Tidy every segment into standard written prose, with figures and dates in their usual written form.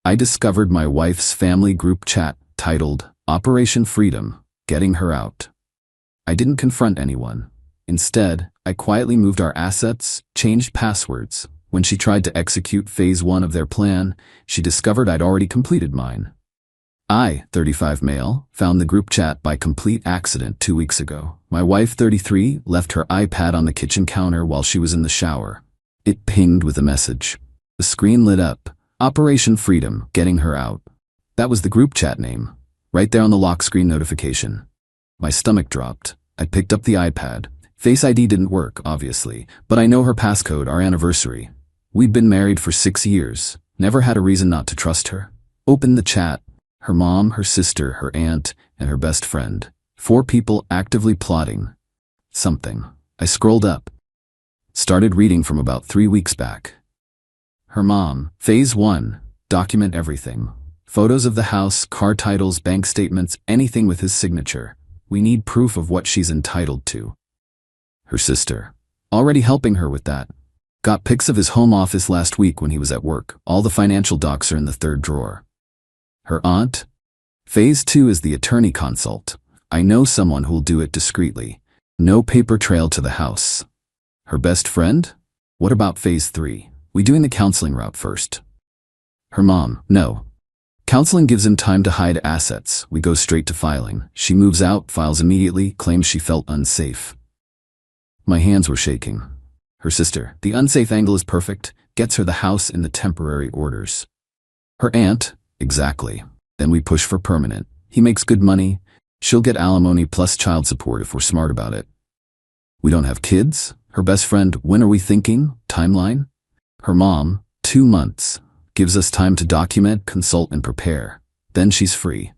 I discovered my wife's family group chat titled Operation Freedom, Getting Her Out. I didn't confront anyone. Instead, I quietly moved our assets, changed passwords. When she tried to execute phase 1 of their plan, she discovered I'd already completed mine. I, 35 male, found the group chat by complete accident 2 weeks ago. My wife, 33, left her iPad on the kitchen counter while she was in the shower. It pinged with a message. The screen lit up. Operation Freedom, Getting Her Out. That was the group chat name, right there on the lock screen notification. My stomach dropped. I picked up the iPad. Face ID didn't work, obviously, but I know her passcode, our anniversary. We'd been married for 6 years, never had a reason not to trust her. Opened the chat. Her mom, her sister, her aunt, and her best friend. 4 people actively plotting something. I scrolled up. Started reading from about 3 weeks back. Her mom, phase 1, document everything. Photos of the house, car titles, bank statements, anything with his signature. We need proof of what she's entitled to. Her sister, already helping her with that. Got pics of his home office last week when he was at work. All the financial docs are in the 3rd drawer. Her aunt? Phase 2 is the attorney consult. I know someone who'll do it discreetly. No paper trail to the house. Her best friend? What about phase 3? We doing the counseling route first? Her mom, no. Counseling gives him time to hide assets. We go straight to filing. She moves out, files immediately, claims she felt unsafe. My hands were shaking. Her sister, the unsafe angle is perfect, gets her the house in the temporary orders. Her aunt, exactly. Then we push for permanent. He makes good money. She'll get alimony plus child support if we're smart about it. We don't have kids? Her best friend, when are we thinking? Timeline? Her mom, 2 months. Gives us time to document, consult, and prepare. Then she's free.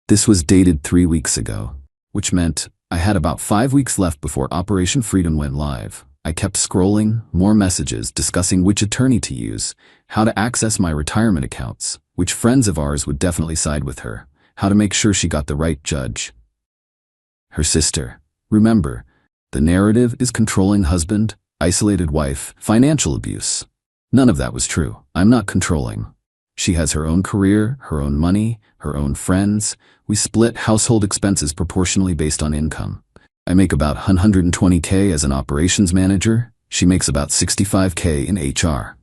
This was dated 3 weeks ago, which meant I had about 5 weeks left before Operation Freedom went live. I kept scrolling, more messages discussing which attorney to use, how to access my retirement accounts, which friends of ours would definitely side with her, how to make sure she got the right judge. Her sister, remember, the narrative is controlling husband, isolated wife, financial abuse. None of that was true. I'm not controlling. She has her own career, her own money, her own friends. We split household expenses proportionally based on income. I make about $120K as an operations manager. She makes about $65K in HR.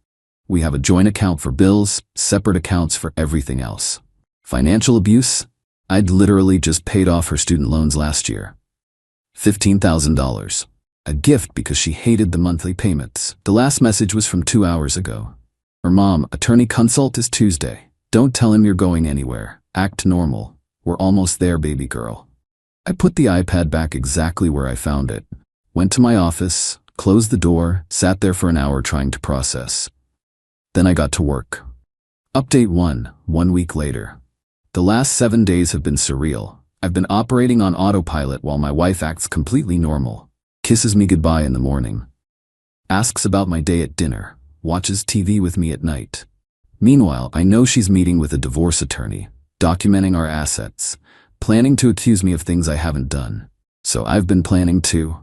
We have a joint account for bills, separate accounts for everything else. Financial abuse? I'd literally just paid off her student loans last year. $15,000. A gift because she hated the monthly payments. The last message was from 2 hours ago. Her mom, attorney consult is Tuesday. Don't tell him you're going anywhere. Act normal. We're almost there, baby girl. I put the iPad back exactly where I found it. Went to my office, closed the door, sat there for an hour trying to process. Then I got to work. Update 1 week later. The last 7 days have been surreal. I've been operating on autopilot while my wife acts completely normal. Kisses me goodbye in the morning. Asks about my day at dinner. Watches TV with me at night. Meanwhile, I know she's meeting with a divorce attorney, documenting our assets, planning to accuse me of things I haven't done. So I've been planning too.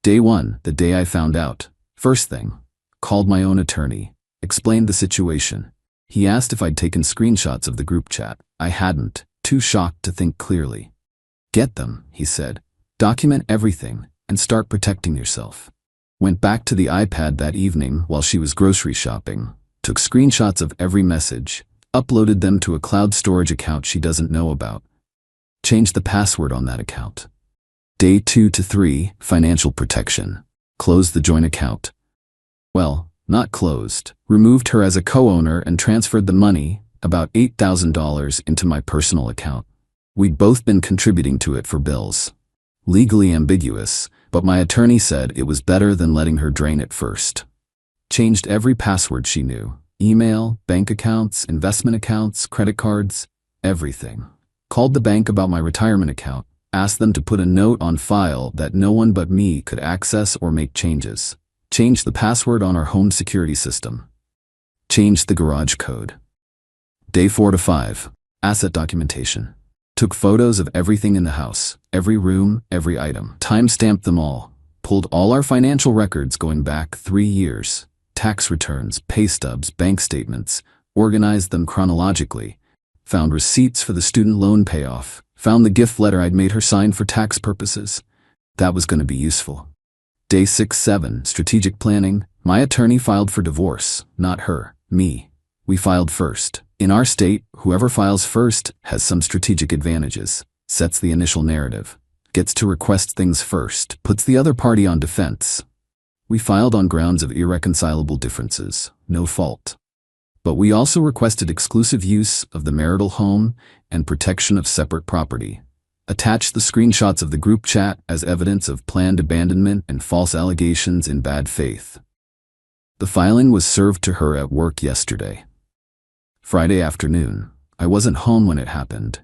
Day 1, the day I found out. First thing, called my own attorney, explained the situation. He asked if I'd taken screenshots of the group chat. I hadn't, too shocked to think clearly. Get them, he said. Document everything and start protecting yourself. Went back to the iPad that evening while she was grocery shopping, took screenshots of every message, uploaded them to a cloud storage account she doesn't know about. Changed the password on that account. Day 2 to 3, financial protection. Closed the joint account. Well, not closed. Removed her as a co-owner and transferred the money, about $8,000, into my personal account. We'd both been contributing to it for bills. Legally ambiguous, but my attorney said it was better than letting her drain it first. Changed every password she knew. Email, bank accounts, investment accounts, credit cards, everything. Called the bank about my retirement account, asked them to put a note on file that no one but me could access or make changes. Changed the password on our home security system. Changed the garage code. Day 4 to 5, asset documentation. Took photos of everything in the house, every room, every item. Time-stamped them all. Pulled all our financial records going back 3 years. Tax returns, pay stubs, bank statements. organized them chronologically, found receipts for the student loan payoff, found the gift letter I'd made her sign for tax purposes. That was going to be useful. Day 6-7, strategic planning. My attorney filed for divorce, not her, me. We filed first. In our state, whoever files first has some strategic advantages, sets the initial narrative, gets to request things first, puts the other party on defense. We filed on grounds of irreconcilable differences, no fault. But we also requested exclusive use of the marital home and protection of separate property. Attached the screenshots of the group chat as evidence of planned abandonment and false allegations in bad faith. The filing was served to her at work yesterday. Friday afternoon. I wasn't home when it happened.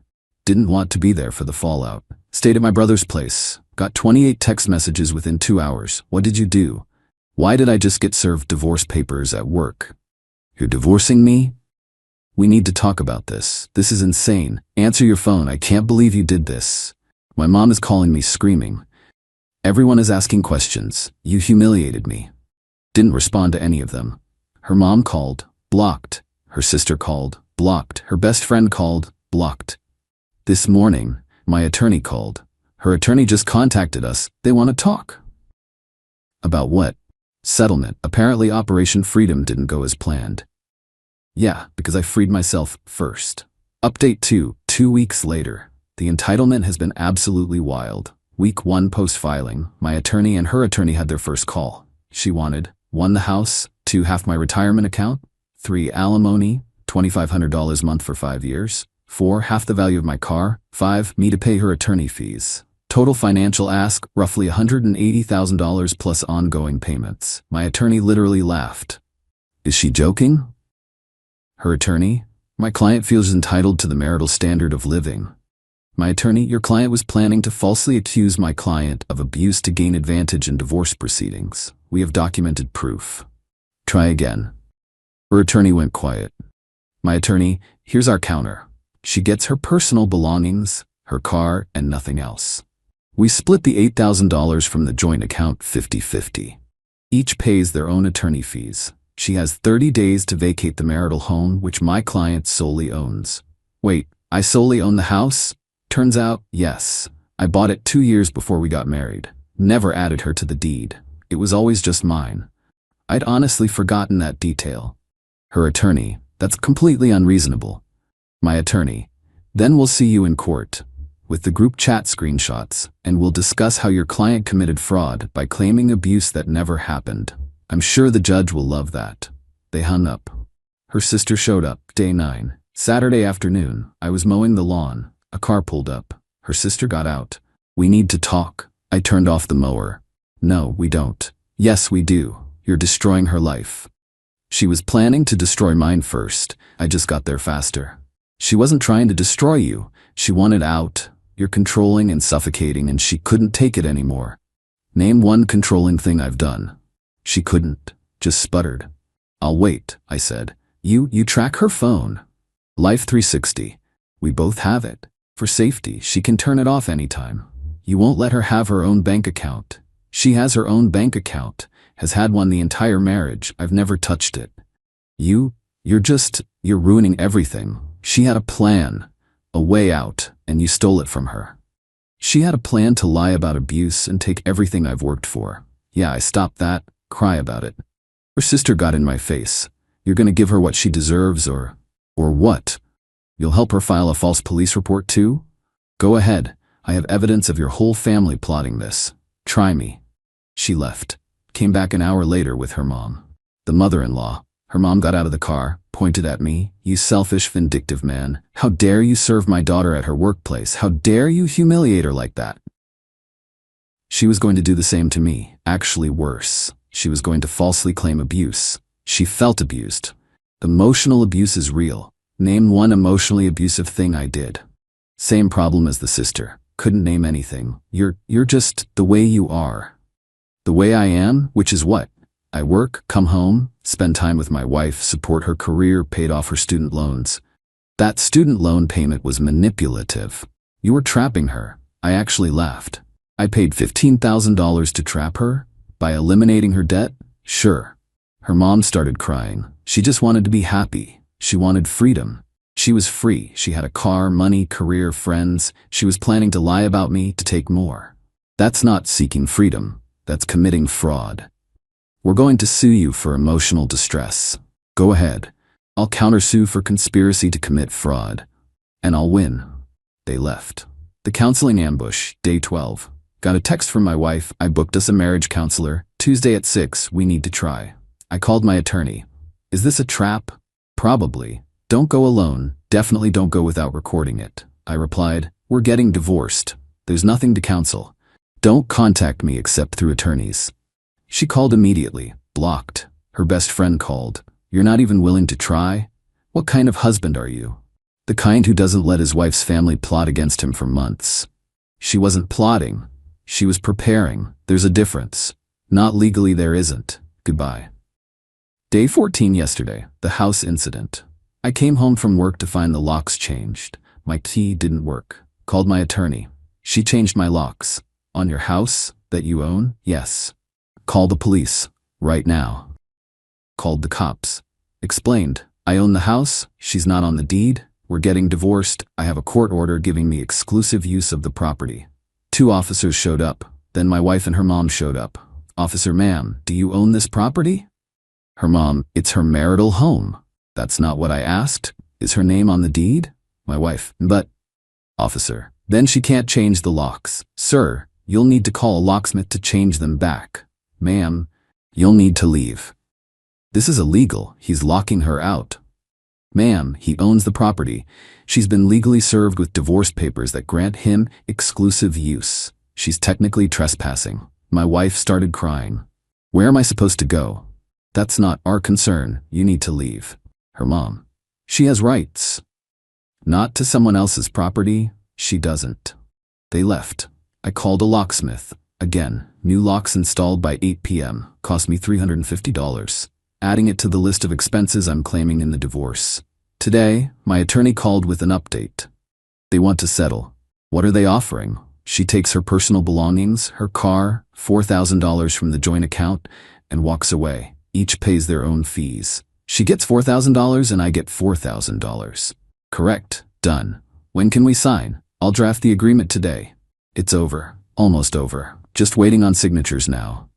Didn't want to be there for the fallout. Stayed at my brother's place. Got 28 text messages within 2 hours. What did you do? Why did I just get served divorce papers at work? You're divorcing me? We need to talk about this. This is insane. Answer your phone. I can't believe you did this. My mom is calling me screaming. Everyone is asking questions. You humiliated me. Didn't respond to any of them. Her mom called, blocked. Her sister called, blocked. Her best friend called, blocked. This morning, my attorney called. Her attorney just contacted us. They want to talk. About what? Settlement. Apparently Operation Freedom didn't go as planned. Yeah, because I freed myself first. Update 2. 2 weeks later. The entitlement has been absolutely wild. Week 1 post-filing, my attorney and her attorney had their first call. She wanted 1. The house, 2. Half my retirement account, 3. Alimony, $2,500 a month for 5 years, 4. Half the value of my car, 5. Me to pay her attorney fees. Total financial ask, roughly $180,000 plus ongoing payments. My attorney literally laughed. Is she joking? Her attorney, my client feels entitled to the marital standard of living. My attorney, your client was planning to falsely accuse my client of abuse to gain advantage in divorce proceedings. We have documented proof. Try again. Her attorney went quiet. My attorney, here's our counter. She gets her personal belongings, her car, and nothing else. We split the $8,000 from the joint account 50-50. Each pays their own attorney fees. She has 30 days to vacate the marital home, which my client solely owns. Wait, I solely own the house? Turns out, yes. I bought it 2 years before we got married. Never added her to the deed. It was always just mine. I'd honestly forgotten that detail. Her attorney, that's completely unreasonable. My attorney, then we'll see you in court with the group chat screenshots, and we'll discuss how your client committed fraud by claiming abuse that never happened. I'm sure the judge will love that. They hung up. Her sister showed up, day 9. Saturday afternoon, I was mowing the lawn. A car pulled up. Her sister got out. We need to talk. I turned off the mower. No, we don't. Yes, we do. You're destroying her life. She was planning to destroy mine first. I just got there faster. She wasn't trying to destroy you. She wanted out. You're controlling and suffocating, and she couldn't take it anymore. Name one controlling thing I've done. She couldn't, just sputtered. I'll wait, I said. You track her phone. Life 360. We both have it. For safety, she can turn it off anytime. You won't let her have her own bank account. She has her own bank account, has had one the entire marriage. I've never touched it. You're ruining everything. She had a plan, a way out, and you stole it from her. She had a plan to lie about abuse and take everything I've worked for. Yeah, I stopped that. Cry about it. Her sister got in my face. You're gonna give her what she deserves or what? You'll help her file a false police report too? Go ahead. I have evidence of your whole family plotting this. Try me. She left. Came back an hour later with her mom. The mother-in-law. Her mom got out of the car, pointed at me. You selfish, vindictive man. How dare you serve my daughter at her workplace? How dare you humiliate her like that? She was going to do the same to me. Actually worse. She was going to falsely claim abuse. She felt abused. Emotional abuse is real. Name one emotionally abusive thing I did. Same problem as the sister. Couldn't name anything. You're just the way you are. The way I am, which is what? I work, come home, spend time with my wife, support her career, paid off her student loans. That student loan payment was manipulative. You were trapping her. I actually laughed. I paid $15,000 to trap her? By eliminating her debt? Sure. Her mom started crying. She just wanted to be happy. She wanted freedom. She was free. She had a car, money, career, friends. She was planning to lie about me to take more. That's not seeking freedom. That's committing fraud. We're going to sue you for emotional distress. Go ahead. I'll countersue for conspiracy to commit fraud. And I'll win. They left. The counseling ambush, day 12. Got a text from my wife. I booked us a marriage counselor. Tuesday at 6, we need to try. I called my attorney. Is this a trap? Probably. Don't go alone. Definitely don't go without recording it. I replied, we're getting divorced. There's nothing to counsel. Don't contact me except through attorneys. She called immediately. Blocked. Her best friend called. You're not even willing to try? What kind of husband are you? The kind who doesn't let his wife's family plot against him for months. She wasn't plotting. She was preparing. There's a difference. Not legally, there isn't. Goodbye. Day 14 yesterday, the house incident. I came home from work to find the locks changed. My key didn't work. Called my attorney. She changed my locks. On your house that you own? Yes. Call the police. Right now. Called the cops. Explained. I own the house. She's not on the deed. We're getting divorced. I have a court order giving me exclusive use of the property. 2 officers showed up. Then my wife and her mom showed up. Officer, ma'am, do you own this property? Her mom, it's her marital home. That's not what I asked. Is her name on the deed? My wife, but... Officer, then she can't change the locks. Sir, you'll need to call a locksmith to change them back. Ma'am, you'll need to leave. This is illegal. He's locking her out. Ma'am, he owns the property. She's been legally served with divorce papers that grant him exclusive use. She's technically trespassing. My wife started crying. Where am I supposed to go? That's not our concern. You need to leave. Her mom. She has rights. Not to someone else's property. She doesn't. They left. I called a locksmith. Again, new locks installed by 8 p.m. Cost me $350. Adding it to the list of expenses I'm claiming in the divorce. Today, my attorney called with an update. They want to settle. What are they offering? She takes her personal belongings, her car, $4,000 from the joint account, and walks away. Each pays their own fees. She gets $4,000 and I get $4,000. Correct. Done. When can we sign? I'll draft the agreement today. It's over. Almost over. Just waiting on signatures now.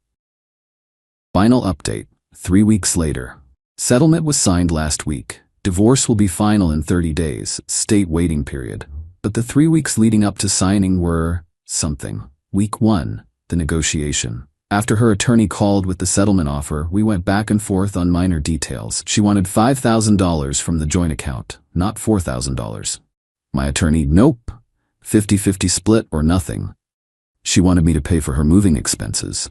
Final update. 3 weeks later. Settlement was signed last week. Divorce will be final in 30 days, state waiting period. But the 3 weeks leading up to signing were something. Week 1, the negotiation. After her attorney called with the settlement offer, we went back and forth on minor details. She wanted $5,000 from the joint account, not $4,000. My attorney, nope. 50-50 split or nothing. She wanted me to pay for her moving expenses.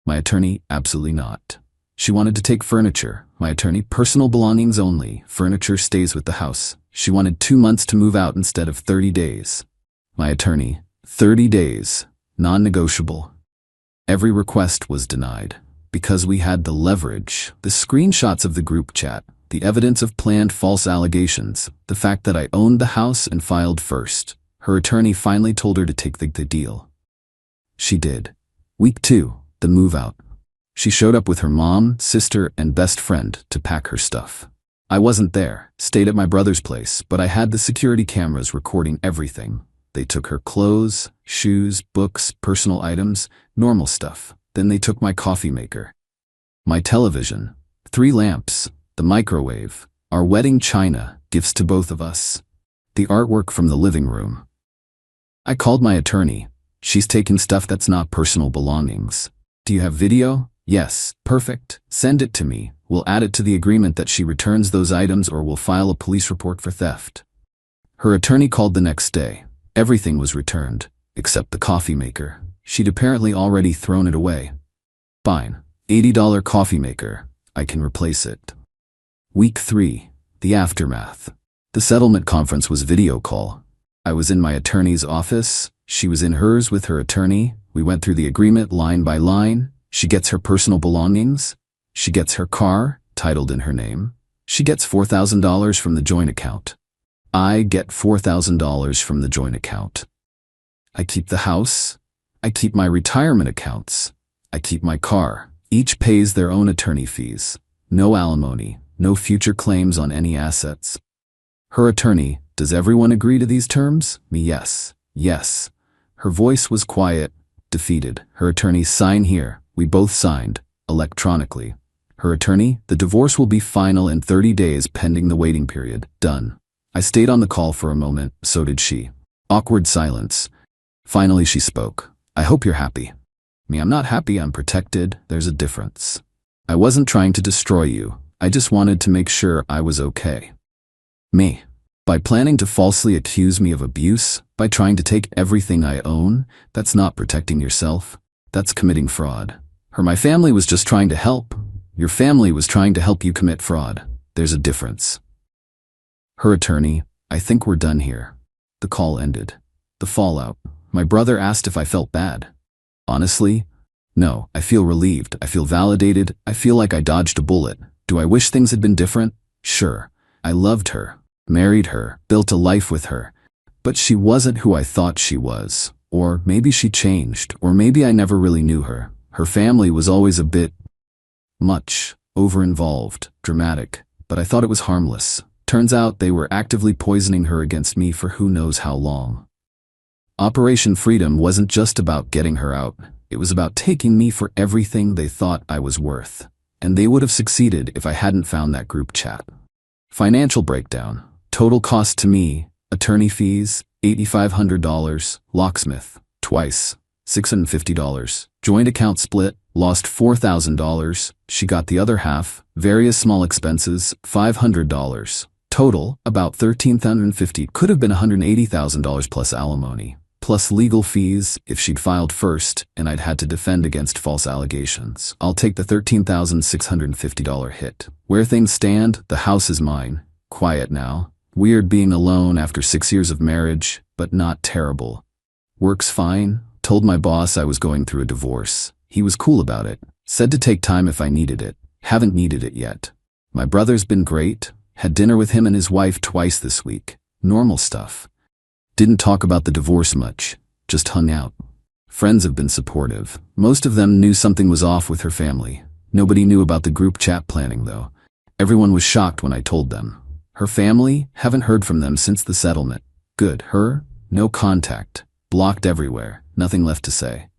My attorney, absolutely not. She wanted to take furniture. My attorney, personal belongings only. Furniture stays with the house. She wanted 2 months to move out instead of 30 days. My attorney, 30 days, non-negotiable. Every request was denied. Because we had the leverage, the screenshots of the group chat, the evidence of planned false allegations, the fact that I owned the house and filed first. Her attorney finally told her to take the deal. She did. Week 2, the move out. She showed up with her mom, sister, and best friend to pack her stuff. I wasn't there, stayed at my brother's place, but I had the security cameras recording everything. They took her clothes, shoes, books, personal items, normal stuff. Then they took my coffee maker, my television, 3 lamps, the microwave, our wedding china, gifts to both of us, the artwork from the living room. I called my attorney. She's taken stuff that's not personal belongings. Do you have video? Yes, perfect. Send it to me. We'll add it to the agreement that she returns those items or we'll file a police report for theft. Her attorney called the next day. Everything was returned, except the coffee maker. She'd apparently already thrown it away. Fine. $80 coffee maker. I can replace it. Week 3. The aftermath. The settlement conference was video call. I was in my attorney's office. She was in hers with her attorney. We went through the agreement line by line. She gets her personal belongings. She gets her car, titled in her name. She gets $4,000 from the joint account. I get $4,000 from the joint account. I keep the house. I keep my retirement accounts. I keep my car. Each pays their own attorney fees. No alimony, no future claims on any assets. Her attorney, does everyone agree to these terms? Me, yes. Yes. Her voice was quiet, defeated. Her attorney, sign here. We both signed, electronically. Her attorney, the divorce will be final in 30 days pending the waiting period. Done. I stayed on the call for a moment, so did she. Awkward silence. Finally she spoke. I hope you're happy. Me, I'm not happy, I'm protected. There's a difference. I wasn't trying to destroy you. I just wanted to make sure I was okay. Me. By planning to falsely accuse me of abuse, by trying to take everything I own, that's not protecting yourself. That's committing fraud. My family was just trying to help. Your family was trying to help you commit fraud. There's a difference. Her attorney, I think we're done here. The call ended. The fallout. My brother asked if I felt bad. Honestly, no. I feel relieved. I feel validated. I feel like I dodged a bullet. Do I wish things had been different? Sure. I loved her, married her, built a life with her. But she wasn't who I thought she was. Or maybe she changed. Or maybe I never really knew her. Her family was always a bit much, over-involved, dramatic. But I thought it was harmless. Turns out they were actively poisoning her against me for who knows how long. Operation Freedom wasn't just about getting her out. It was about taking me for everything they thought I was worth. And they would have succeeded if I hadn't found that group chat. Financial breakdown. Total cost to me, attorney fees, $8,500, locksmith, twice, $650. Joint account split, lost $4,000. She got the other half, various small expenses, $500. Total, about $13,050, could have been $180,000 plus alimony, plus legal fees if she'd filed first and I'd had to defend against false allegations. I'll take the $13,650 hit. Where things stand, the house is mine. Quiet now. Weird being alone after 6 years of marriage, but not terrible. Works fine. Told my boss I was going through a divorce. He was cool about it. Said to take time if I needed it. Haven't needed it yet. My brother's been great. Had dinner with him and his wife twice this week. Normal stuff. Didn't talk about the divorce much. Just hung out. Friends have been supportive. Most of them knew something was off with her family. Nobody knew about the group chat planning though. Everyone was shocked when I told them. Her family, haven't heard from them since the settlement. Good. Her, no contact. Blocked everywhere. Nothing left to say.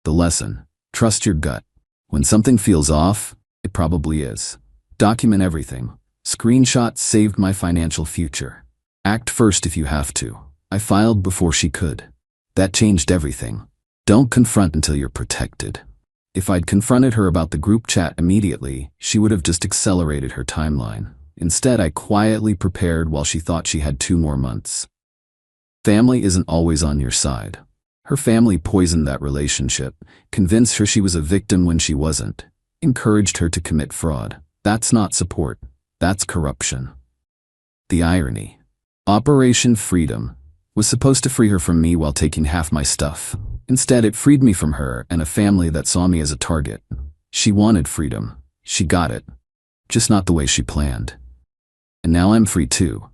The lesson. Trust your gut. When something feels off, it probably is. Document everything. Screenshot saved my financial future. Act first if you have to. I filed before she could. That changed everything. Don't confront until you're protected. If I'd confronted her about the group chat immediately, she would have just accelerated her timeline. Instead, I quietly prepared while she thought she had 2 more months. Family isn't always on your side. Her family poisoned that relationship, convinced her she was a victim when she wasn't, encouraged her to commit fraud. That's not support. That's corruption. The irony. Operation Freedom was supposed to free her from me while taking half my stuff. Instead, it freed me from her and a family that saw me as a target. She wanted freedom. She got it. Just not the way she planned. And now I'm free too.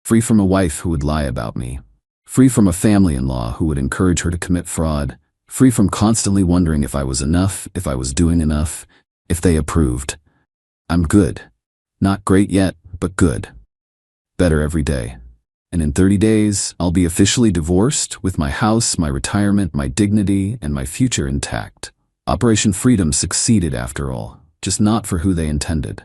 Free from a wife who would lie about me. Free from a family-in-law who would encourage her to commit fraud. Free from constantly wondering if I was enough, if I was doing enough, if they approved. I'm good. Not great yet, but good. Better every day. And in 30 days, I'll be officially divorced with my house, my retirement, my dignity, and my future intact. Operation Freedom succeeded after all, just not for who they intended.